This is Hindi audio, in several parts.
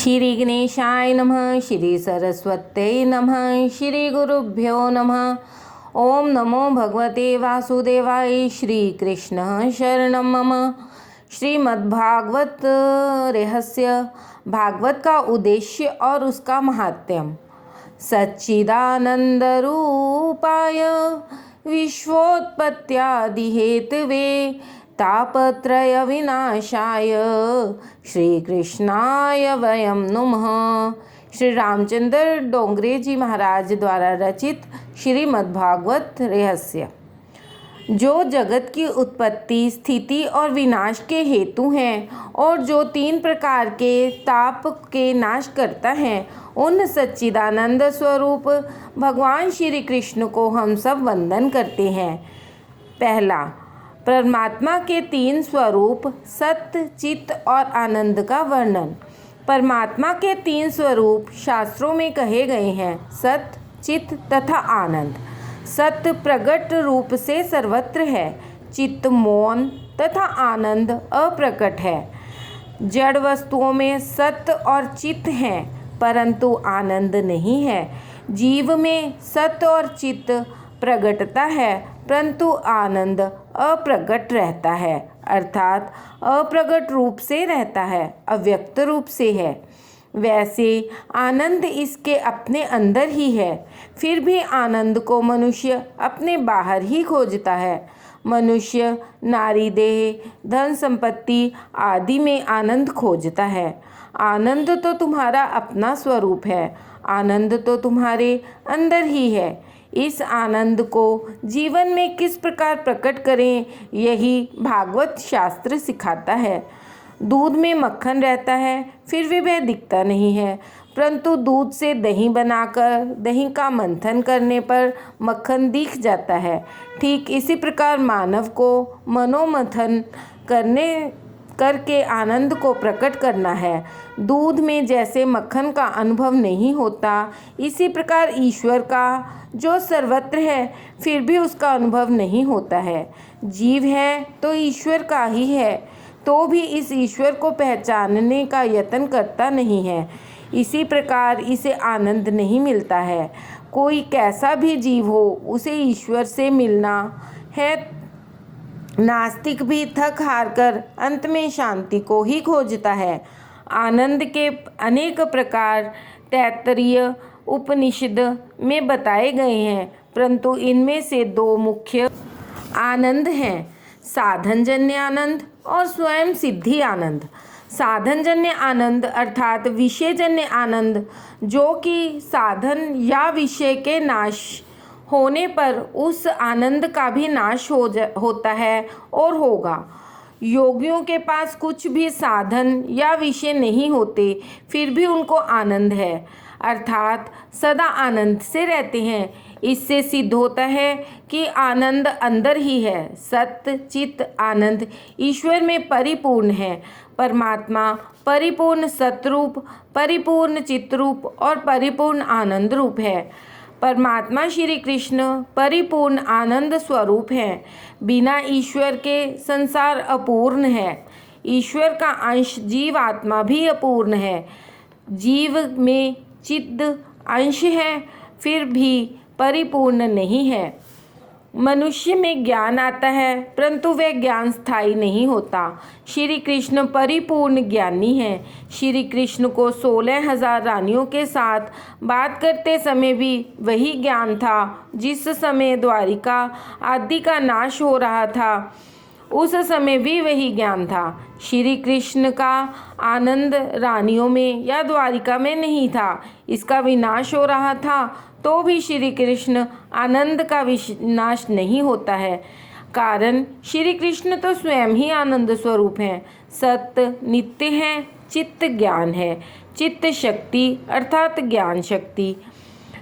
श्री गणेशाय नमः। श्री सरस्वत्यै नमः। श्री गुरुभ्यो नमः। ओम नमो भगवते वासुदेवाय। श्री कृष्ण शरणं मम। श्रीमद्भागवत रहस्य, भागवत का उद्देश्य और उसका महात्म्य। सच्चिदानंद रूपाय विश्वोत्पत्त्यादि हेतवे तापत्रय विनाशाय श्री कृष्णाय वयं नुमः। श्री रामचंद्र डोंगरे जी महाराज द्वारा रचित श्रीमद्भागवत रहस्य। जो जगत की उत्पत्ति, स्थिति और विनाश के हेतु हैं और जो 3 प्रकार के ताप के नाश करता है, उन सच्चिदानंद स्वरूप भगवान श्री कृष्ण को हम सब वंदन करते हैं। पहला, परमात्मा के 3 स्वरूप सत्य, चित्त और आनंद का वर्णन। परमात्मा के 3 स्वरूप शास्त्रों में कहे गए हैं, सत्य, चित्त तथा आनंद। सत्य प्रकट रूप से सर्वत्र है, चित्त मौन तथा आनंद अप्रकट है। जड़ वस्तुओं में सत्य और चित्त हैं, परंतु आनंद नहीं है। जीव में सत्य और चित्त प्रगटता है, परंतु आनंद अप्रगट रहता है, अर्थात अप्रगट रूप से रहता है, अव्यक्त रूप से है। वैसे आनंद इसके अपने अंदर ही है, फिर भी आनंद को मनुष्य अपने बाहर ही खोजता है। मनुष्य नारी देह, धन संपत्ति आदि में आनंद खोजता है। आनंद तो तुम्हारा अपना स्वरूप है, आनंद तो तुम्हारे अंदर ही है। इस आनंद को जीवन में किस प्रकार प्रकट करें, यही भागवत शास्त्र सिखाता है। दूध में मक्खन रहता है, फिर भी वह दिखता नहीं है, परंतु दूध से दही बनाकर दही का मंथन करने पर मक्खन दिख जाता है। ठीक इसी प्रकार मानव को मनोमंथन करके आनंद को प्रकट करना है। दूध में जैसे मक्खन का अनुभव नहीं होता, इसी प्रकार ईश्वर का, जो सर्वत्र है फिर भी उसका अनुभव नहीं होता है। जीव है तो ईश्वर का ही है, तो भी इस ईश्वर को पहचानने का यत्न करता नहीं है। इसी प्रकार इसे आनंद नहीं मिलता है। कोई कैसा भी जीव हो, उसे ईश्वर से मिलना है। नास्तिक भी थक हार कर अंत में शांति को ही खोजता है। आनंद के अनेक प्रकार तैत्तरीय उपनिषद में बताए गए हैं, परंतु इनमें से 2 मुख्य आनंद हैं, साधनजन्य आनंद और स्वयं सिद्धि आनंद। साधनजन्य आनंद अर्थात विषयजन्य आनंद, जो कि साधन या विषय के नाश होने पर उस आनंद का भी नाश होता है और होगा। योगियों के पास कुछ भी साधन या विषय नहीं होते, फिर भी उनको आनंद है, अर्थात सदा आनंद से रहते हैं। इससे सिद्ध होता है कि आनंद अंदर ही है। सत्य, चित्त, आनंद ईश्वर में परिपूर्ण है। परमात्मा परिपूर्ण सतरूप, परिपूर्ण चित्तरूप और परिपूर्ण आनंद रूप है। परमात्मा श्री कृष्ण परिपूर्ण आनंद स्वरूप हैं। बिना ईश्वर के संसार अपूर्ण है। ईश्वर का अंश जीव आत्मा भी अपूर्ण है। जीव में चित्त अंश है, फिर भी परिपूर्ण नहीं है। मनुष्य में ज्ञान आता है, परंतु वह ज्ञान स्थायी नहीं होता। श्री कृष्ण परिपूर्ण ज्ञानी हैं। श्री कृष्ण को 16,000 रानियों के साथ बात करते समय भी वही ज्ञान था। जिस समय द्वारिका आदि का नाश हो रहा था, उस समय भी वही ज्ञान था। श्री कृष्ण का आनंद रानियों में या द्वारिका में नहीं था। इसका विनाश हो रहा था, तो भी श्री कृष्ण आनंद का विनाश नहीं होता है, कारण श्री कृष्ण तो स्वयं ही आनंद स्वरूप हैं। सत्य नित्य है, चित्त ज्ञान है, चित्त शक्ति अर्थात ज्ञान शक्ति।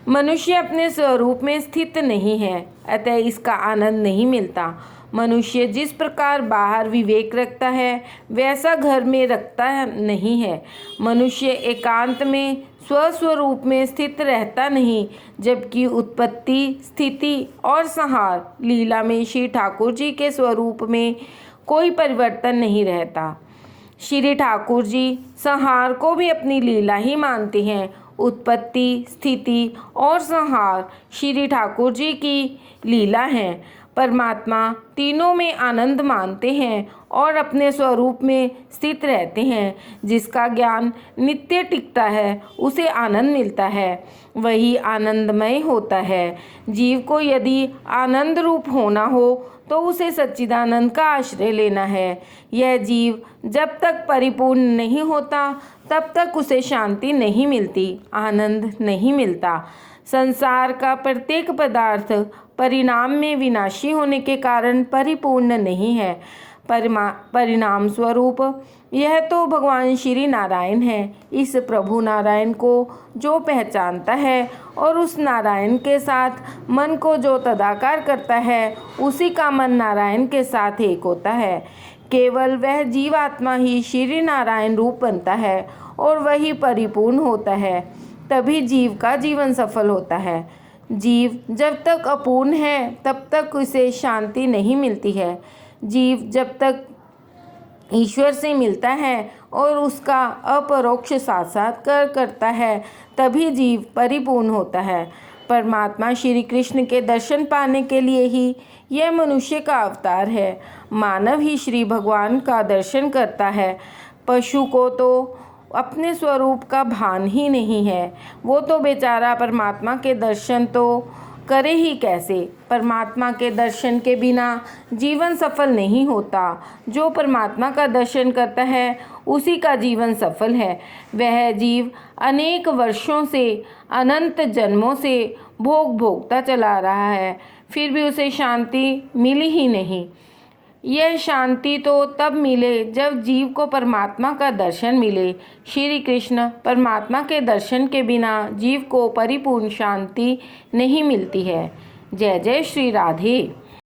मनुष्य अपने स्वरूप में स्थित नहीं है, अतः इसका आनंद नहीं मिलता। मनुष्य जिस प्रकार बाहर विवेक रखता है, वैसा घर में रखता नहीं है। मनुष्य एकांत में स्वस्वरूप में स्थित रहता नहीं, जबकि उत्पत्ति, स्थिति और संहार लीला में श्री ठाकुर जी के स्वरूप में कोई परिवर्तन नहीं रहता। श्री ठाकुर जी संहार को भी अपनी लीला ही मानते हैं। उत्पत्ति, स्थिति और संहार श्री ठाकुर जी की लीला है। परमात्मा तीनों में आनंद मानते हैं और अपने स्वरूप में स्थित रहते हैं। जिसका ज्ञान नित्य टिकता है उसे आनंद मिलता है, वही आनंदमय होता है। जीव को यदि आनंद रूप होना हो तो उसे सच्चिदानंद का आश्रय लेना है। यह जीव जब तक परिपूर्ण नहीं होता तब तक उसे शांति नहीं मिलती, आनंद नहीं मिलता। संसार का प्रत्येक पदार्थ परिणाम में विनाशी होने के कारण परिपूर्ण नहीं है। परिणाम स्वरूप यह तो भगवान श्री नारायण है। इस प्रभु नारायण को जो पहचानता है और उस नारायण के साथ मन को जो तदाकार करता है, उसी का मन नारायण के साथ एक होता है। केवल वह जीवात्मा ही श्री नारायण रूप बनता है और वही परिपूर्ण होता है, तभी जीव का जीवन सफल होता है। जीव जब तक अपूर्ण है तब तक उसे शांति नहीं मिलती है। जीव जब तक ईश्वर से मिलता है और उसका अपरोक्ष साक्षात्कार करता है तभी जीव परिपूर्ण होता है। परमात्मा श्री कृष्ण के दर्शन पाने के लिए ही यह मनुष्य का अवतार है। मानव ही श्री भगवान का दर्शन करता है। पशु को तो अपने स्वरूप का भान ही नहीं है, वो तो बेचारा परमात्मा के दर्शन तो करे ही कैसे। परमात्मा के दर्शन के बिना जीवन सफल नहीं होता। जो परमात्मा का दर्शन करता है उसी का जीवन सफल है। वह जीव अनेक वर्षों से, अनंत जन्मों से भोग भोगता चला रहा है, फिर भी उसे शांति मिली ही नहीं। यह शांति तो तब मिले जब जीव को परमात्मा का दर्शन मिले। श्री कृष्ण परमात्मा के दर्शन के बिना जीव को परिपूर्ण शांति नहीं मिलती है। जय जय श्री राधे।